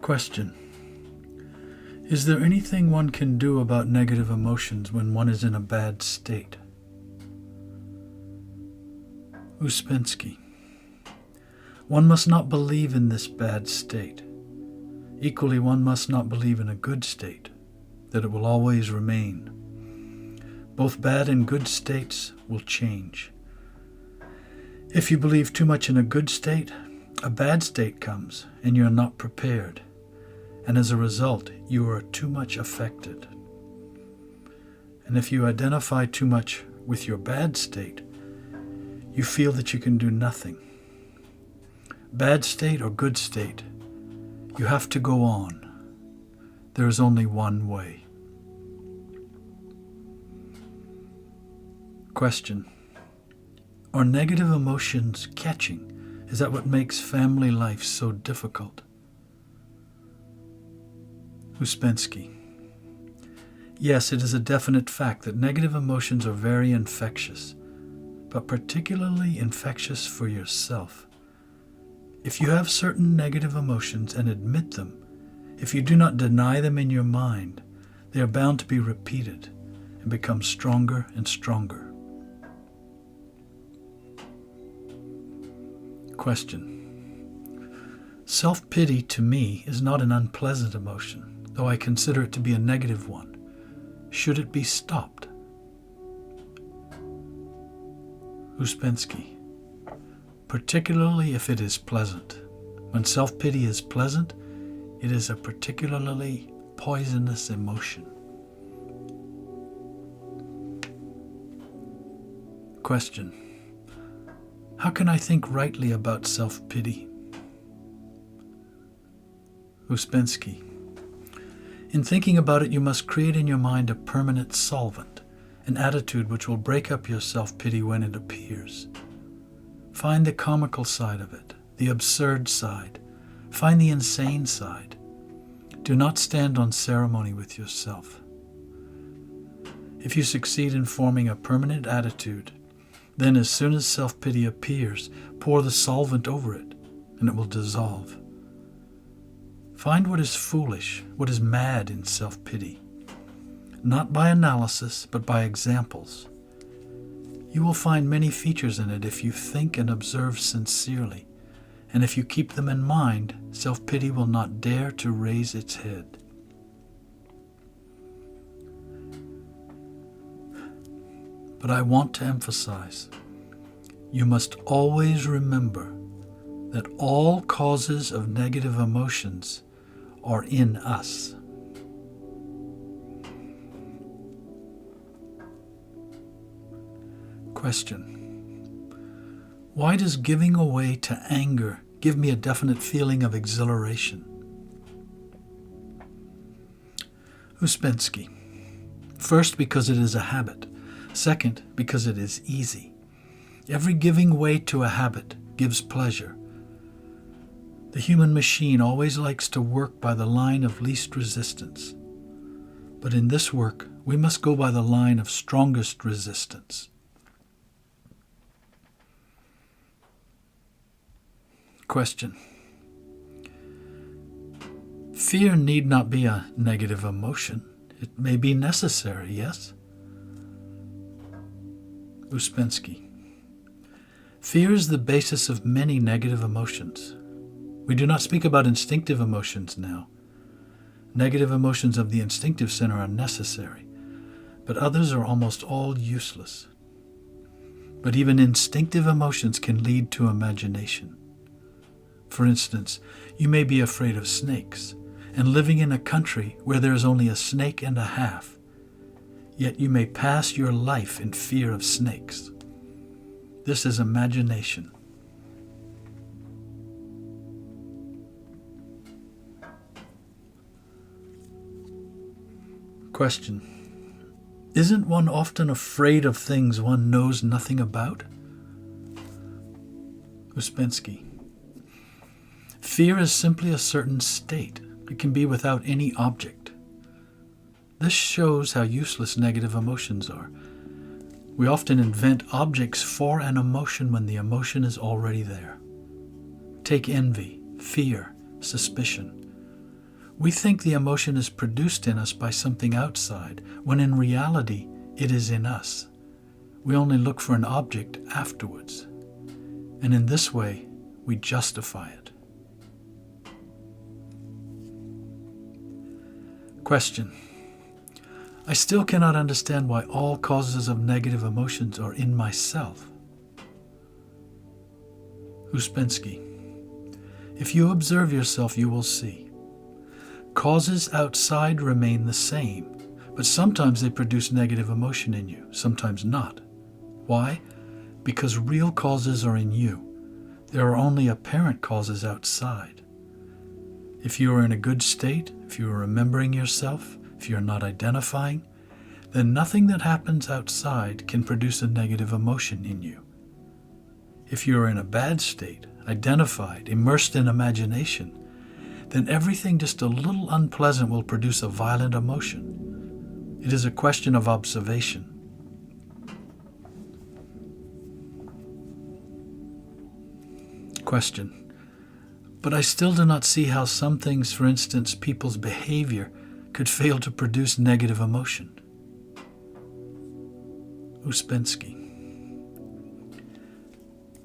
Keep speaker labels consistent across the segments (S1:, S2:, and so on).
S1: Question. Is there anything one can do about negative emotions when one is in a bad state? Ouspensky. One must not believe in this bad state. Equally, one must not believe in a good state, that it will always remain. Both bad and good states will change. If you believe too much in a good state, a bad state comes and you are not prepared, and as a result, you are too much affected. And if you identify too much with your bad state, you feel that you can do nothing. Bad state or good state, you have to go on. There is only one way. Question. Are negative emotions catching? Is that what makes family life so difficult? Ouspensky. Yes, it is a definite fact that negative emotions are very infectious, but particularly infectious for yourself. If you have certain negative emotions and admit them, if you do not deny them in your mind, they are bound to be repeated and become stronger and stronger. Question. Self-pity to me is not an unpleasant emotion, though I consider it to be a negative one. Should it be stopped? Ouspensky. Particularly if it is pleasant. When self-pity is pleasant, it is a particularly poisonous emotion. Question. How can I think rightly about self-pity? Ouspensky. In thinking about it, you must create in your mind a permanent solvent, an attitude which will break up your self-pity when it appears. Find the comical side of it, the absurd side. Find the insane side. Do not stand on ceremony with yourself. If you succeed in forming a permanent attitude, then as soon as self-pity appears, pour the solvent over it, and it will dissolve. Find what is foolish, what is mad in self-pity, not by analysis, but by examples. You will find many features in it if you think and observe sincerely, and if you keep them in mind, self-pity will not dare to raise its head. But I want to emphasize, you must always remember that all causes of negative emotions are in us. Question. Why does giving away to anger give me a definite feeling of exhilaration? Ouspensky. First, because it is a habit. Second, because it is easy. Every giving way to a habit gives pleasure. The human machine always likes to work by the line of least resistance. But in this work, we must go by the line of strongest resistance. Question. Fear need not be a negative emotion. It may be necessary, yes? Ouspensky. Fear is the basis of many negative emotions. We do not speak about instinctive emotions now. Negative emotions of the instinctive center are necessary, but others are almost all useless. But even instinctive emotions can lead to imagination. For instance, you may be afraid of snakes, and living in a country where there is only a snake and a half, yet you may pass your life in fear of snakes. This is imagination. Question. Isn't one often afraid of things one knows nothing about? Ouspensky. Fear is simply a certain state. It can be without any object. This shows how useless negative emotions are. We often invent objects for an emotion when the emotion is already there. Take envy, fear, suspicion. We think the emotion is produced in us by something outside, when in reality it is in us. We only look for an object afterwards, and in this way we justify it. Question. I still cannot understand why all causes of negative emotions are in myself. Ouspensky. If you observe yourself, you will see. Causes outside remain the same, but sometimes they produce negative emotion in you, sometimes not. Why? Because real causes are in you. There are only apparent causes outside. If you are in a good state, if you are remembering yourself, if you are not identifying, then nothing that happens outside can produce a negative emotion in you. If you are in a bad state, identified, immersed in imagination, then everything just a little unpleasant will produce a violent emotion. It is a question of observation. Question. But I still do not see how some things, for instance, people's behavior, could fail to produce negative emotion. Ouspensky.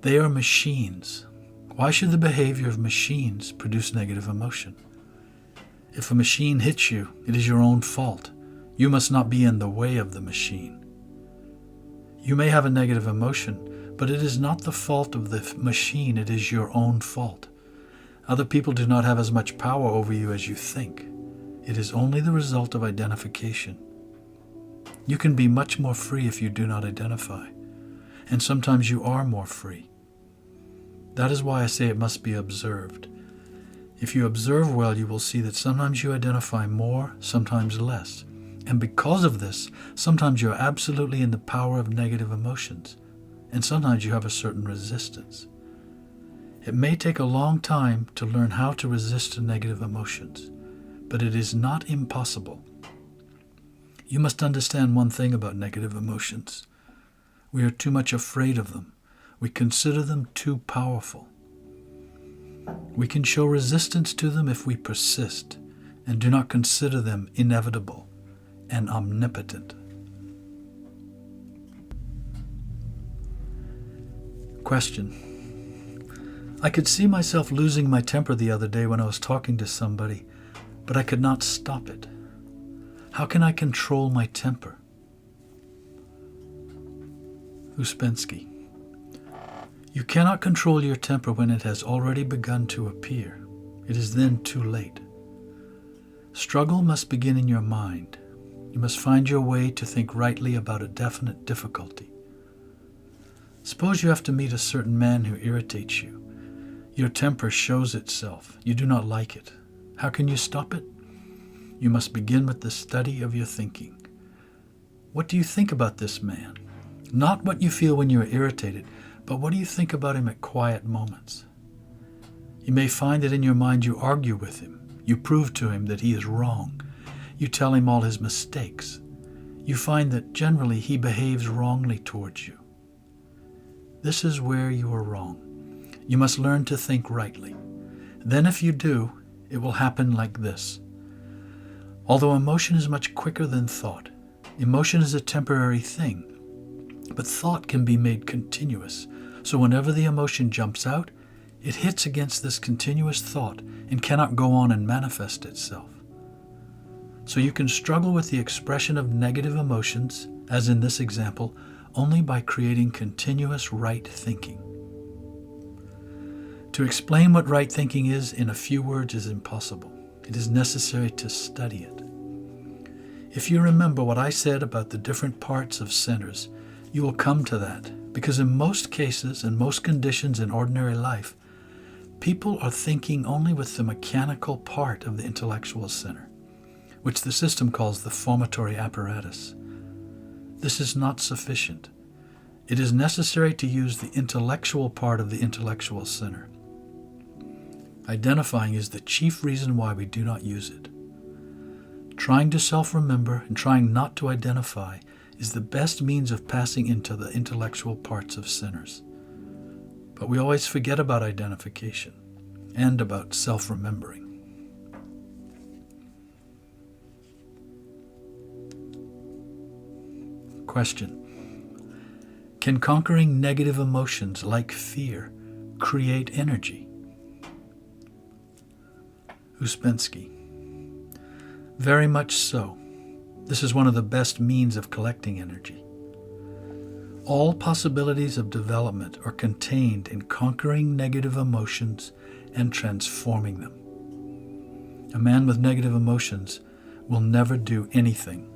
S1: They are machines. Why should the behavior of machines produce negative emotion? If a machine hits you, it is your own fault. You must not be in the way of the machine. You may have a negative emotion, but it is not the fault of the machine, it is your own fault. Other people do not have as much power over you as you think. It is only the result of identification. You can be much more free if you do not identify, and sometimes you are more free. That is why I say it must be observed. If you observe well, you will see that sometimes you identify more, sometimes less. And because of this, sometimes you are absolutely in the power of negative emotions, and sometimes you have a certain resistance. It may take a long time to learn how to resist negative emotions, but it is not impossible. You must understand one thing about negative emotions. We are too much afraid of them. We consider them too powerful. We can show resistance to them if we persist and do not consider them inevitable and omnipotent. Question. I could see myself losing my temper the other day when I was talking to somebody, but I could not stop it. How can I control my temper? Ouspensky. You cannot control your temper when it has already begun to appear. It is then too late. Struggle must begin in your mind. You must find your way to think rightly about a definite difficulty. Suppose you have to meet a certain man who irritates you. Your temper shows itself. You do not like it. How can you stop it? You must begin with the study of your thinking. What do you think about this man? Not what you feel when you are irritated, but what do you think about him at quiet moments? You may find that in your mind you argue with him. You prove to him that he is wrong. You tell him all his mistakes. You find that generally he behaves wrongly towards you. This is where you are wrong. You must learn to think rightly. Then if you do, it will happen like this. Although emotion is much quicker than thought, emotion is a temporary thing, but thought can be made continuous. So whenever the emotion jumps out, it hits against this continuous thought and cannot go on and manifest itself. So you can struggle with the expression of negative emotions, as in this example, only by creating continuous right thinking. To explain what right thinking is in a few words is impossible. It is necessary to study it. If you remember what I said about the different parts of centers, you will come to that, because in most cases and most conditions in ordinary life, people are thinking only with the mechanical part of the intellectual center, which the system calls the formatory apparatus. This is not sufficient. It is necessary to use the intellectual part of the intellectual center. Identifying is the chief reason why we do not use it. Trying to self-remember and trying not to identify is the best means of passing into the intellectual parts of centers. But we always forget about identification and about self-remembering. Question. Can conquering negative emotions like fear create energy? Ouspensky. Very much so. This is one of the best means of collecting energy. All possibilities of development are contained in conquering negative emotions and transforming them. A man with negative emotions will never do anything.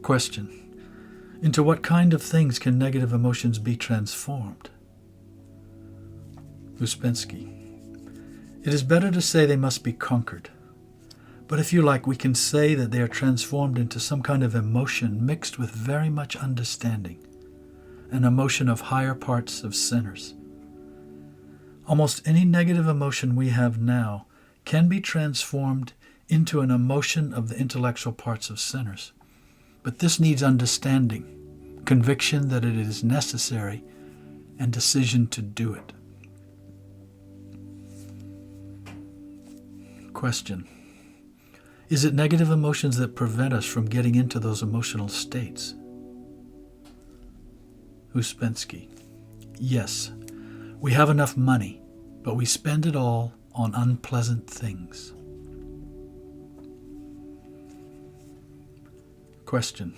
S1: Question. Into what kind of things can negative emotions be transformed? Ouspensky. It is better to say they must be conquered. But if you like, we can say that they are transformed into some kind of emotion mixed with very much understanding, an emotion of higher parts of sinners. Almost any negative emotion we have now can be transformed into an emotion of the intellectual parts of sinners. But this needs understanding, conviction that it is necessary, and decision to do it. Question. Is it negative emotions that prevent us from getting into those emotional states? Ouspensky. Yes, we have enough money, but we spend it all on unpleasant things. Question.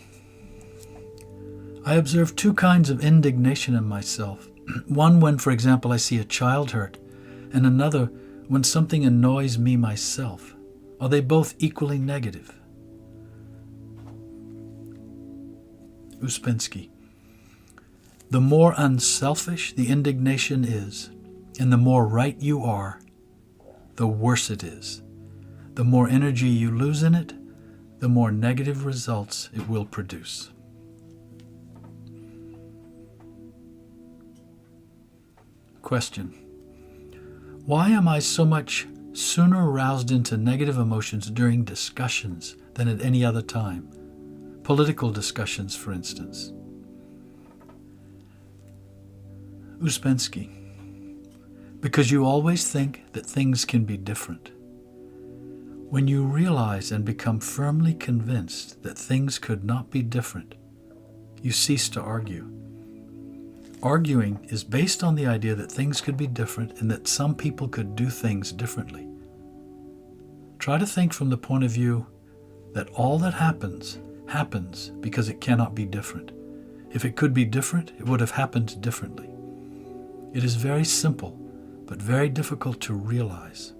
S1: I observe two kinds of indignation in myself. One when, for example, I see a child hurt, and another when something annoys me myself. Are they both equally negative? Ouspensky. The more unselfish the indignation is, and the more right you are, the worse it is. The more energy you lose in it, the more negative results it will produce. Question. Why am I so much sooner aroused into negative emotions during discussions than at any other time? Political discussions, for instance. Ouspensky. Because you always think that things can be different. When you realize and become firmly convinced that things could not be different, you cease to argue. Arguing is based on the idea that things could be different and that some people could do things differently. Try to think from the point of view that all that happens because it cannot be different. If it could be different, it would have happened differently. It is very simple, but very difficult to realize.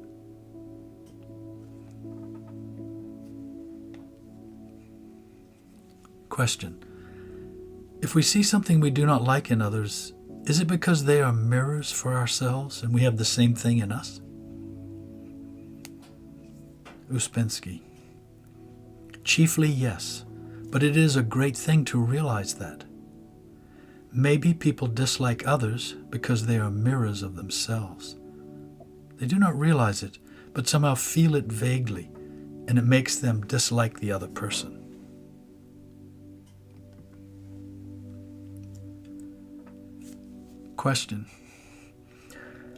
S1: Question. If we see something we do not like in others, is it because they are mirrors for ourselves and we have the same thing in us? Ouspensky. Chiefly yes, but it is a great thing to realize that. Maybe people dislike others because they are mirrors of themselves. They do not realize it, but somehow feel it vaguely, and it makes them dislike the other person. Question.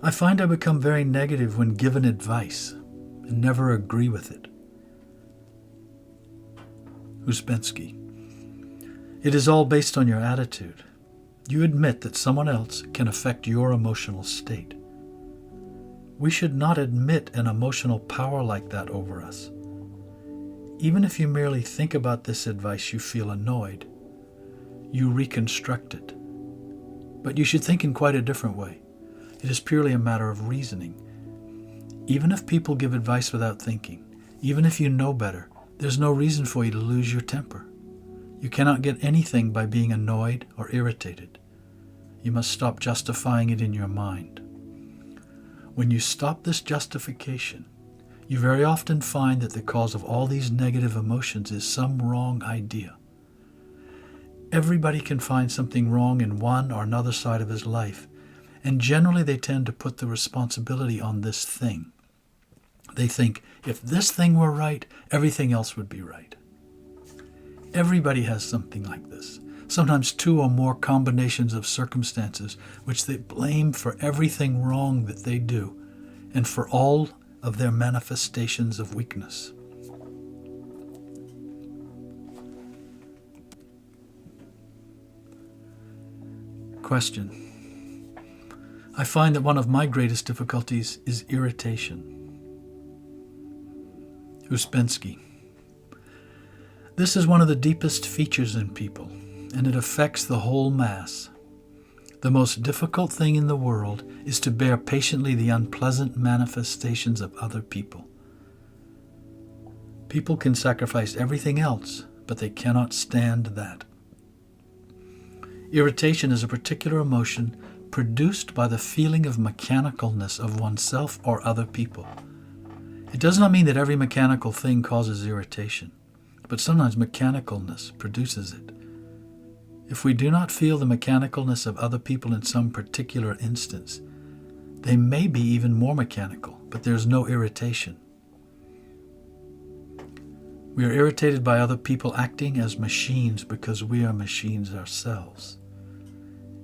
S1: I find I become very negative when given advice and never agree with it. Ouspensky. It is all based on your attitude. You admit that someone else can affect your emotional state. We should not admit an emotional power like that over us. Even if you merely think about this advice, you feel annoyed. You reconstruct it. But you should think in quite a different way. It is purely a matter of reasoning. Even if people give advice without thinking, even if you know better, there's no reason for you to lose your temper. You cannot get anything by being annoyed or irritated. You must stop justifying it in your mind. When you stop this justification, you very often find that the cause of all these negative emotions is some wrong idea. Everybody can find something wrong in one or another side of his life, and generally they tend to put the responsibility on this thing. They think, if this thing were right, everything else would be right. Everybody has something like this, sometimes two or more combinations of circumstances which they blame for everything wrong that they do and for all of their manifestations of weakness. Question. I find that one of my greatest difficulties is irritation. Ouspensky. This is one of the deepest features in people, and it affects the whole mass. The most difficult thing in the world is to bear patiently the unpleasant manifestations of other people. People can sacrifice everything else, but they cannot stand that. Irritation is a particular emotion produced by the feeling of mechanicalness of oneself or other people. It does not mean that every mechanical thing causes irritation, but sometimes mechanicalness produces it. If we do not feel the mechanicalness of other people in some particular instance, they may be even more mechanical, but there is no irritation. We are irritated by other people acting as machines because we are machines ourselves.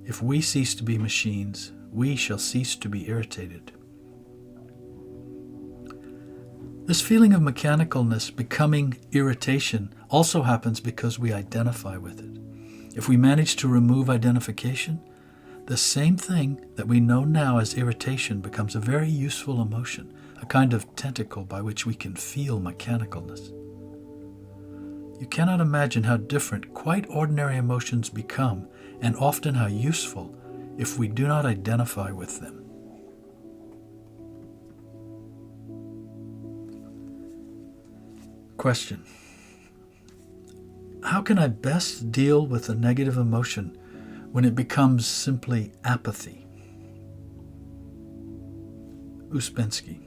S1: If we cease to be machines, we shall cease to be irritated. This feeling of mechanicalness becoming irritation also happens because we identify with it. If we manage to remove identification, the same thing that we know now as irritation becomes a very useful emotion, a kind of tentacle by which we can feel mechanicalness. You cannot imagine how different quite ordinary emotions become, and often how useful, if we do not identify with them. Question. How can I best deal with a negative emotion when it becomes simply apathy? Ouspensky.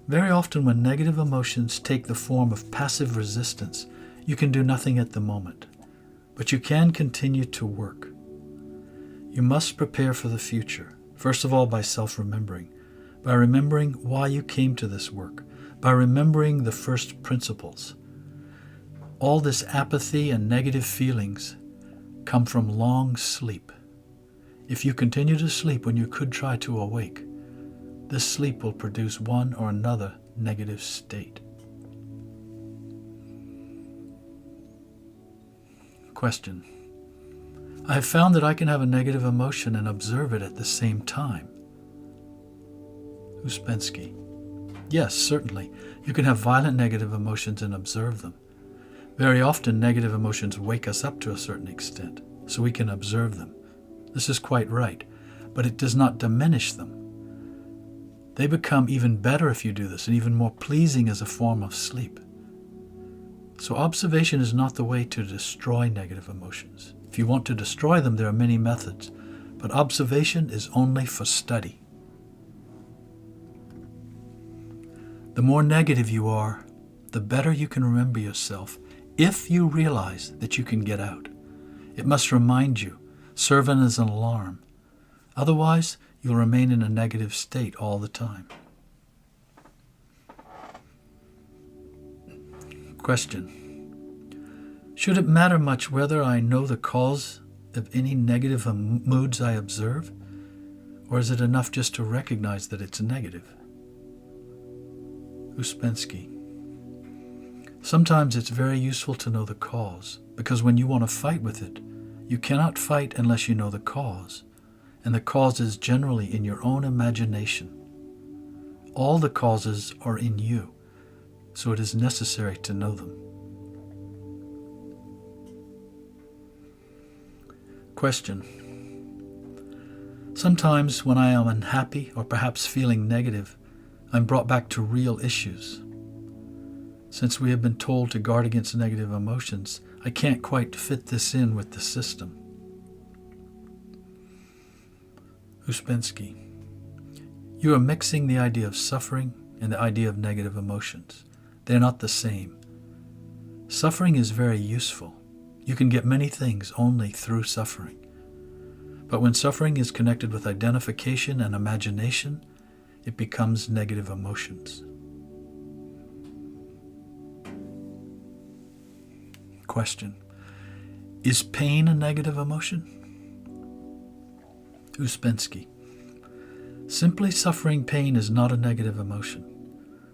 S1: Very often when negative emotions take the form of passive resistance, you can do nothing at the moment, but you can continue to work. You must prepare for the future, first of all by self-remembering, by remembering why you came to this work, by remembering the first principles. All this apathy and negative feelings come from long sleep. If you continue to sleep when you could try to awake, this sleep will produce one or another negative state. Question. I have found that I can have a negative emotion and observe it at the same time. Ouspensky. Yes, certainly. You can have violent negative emotions and observe them. Very often negative emotions wake us up to a certain extent, so we can observe them. This is quite right, but it does not diminish them. They become even better if you do this, and even more pleasing as a form of sleep. So observation is not the way to destroy negative emotions. If you want to destroy them, there are many methods, but observation is only for study. The more negative you are, the better you can remember yourself if you realize that you can get out. It must remind you, serve as an alarm. Otherwise, you'll remain in a negative state all the time. Question. Should it matter much whether I know the cause of any negative moods I observe, or is it enough just to recognize that it's negative? Ouspensky. Sometimes it's very useful to know the cause, because when you want to fight with it, you cannot fight unless you know the cause, and the cause is generally in your own imagination. All the causes are in you, so it is necessary to know them. Question. Sometimes when I am unhappy or perhaps feeling negative, I'm brought back to real issues. Since we have been told to guard against negative emotions, I can't quite fit this in with the system. Ouspensky. You are mixing the idea of suffering and the idea of negative emotions. They are not the same. Suffering is very useful. You can get many things only through suffering. But when suffering is connected with identification and imagination, it becomes negative emotions. Question. Is pain a negative emotion? Ouspensky. Simply suffering pain is not a negative emotion,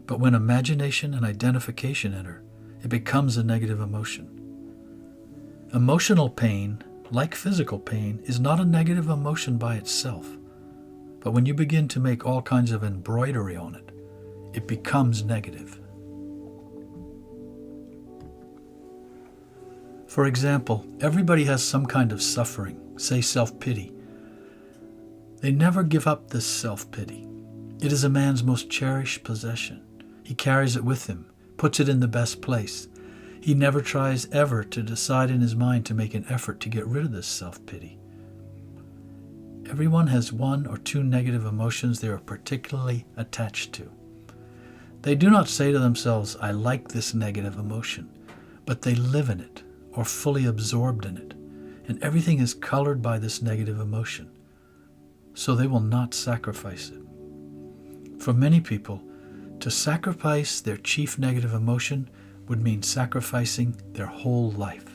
S1: but when imagination and identification enter, it becomes a negative emotion. Emotional pain, like physical pain, is not a negative emotion by itself, but when you begin to make all kinds of embroidery on it, it becomes negative. For example, everybody has some kind of suffering, say self-pity. They never give up this self-pity. It is a man's most cherished possession. He carries it with him, puts it in the best place. He never tries ever to decide in his mind to make an effort to get rid of this self-pity. Everyone has one or two negative emotions they are particularly attached to. They do not say to themselves, I like this negative emotion, but they live in it or fully absorbed in it, and everything is colored by this negative emotion, so they will not sacrifice it. For many people, to sacrifice their chief negative emotion would mean sacrificing their whole life.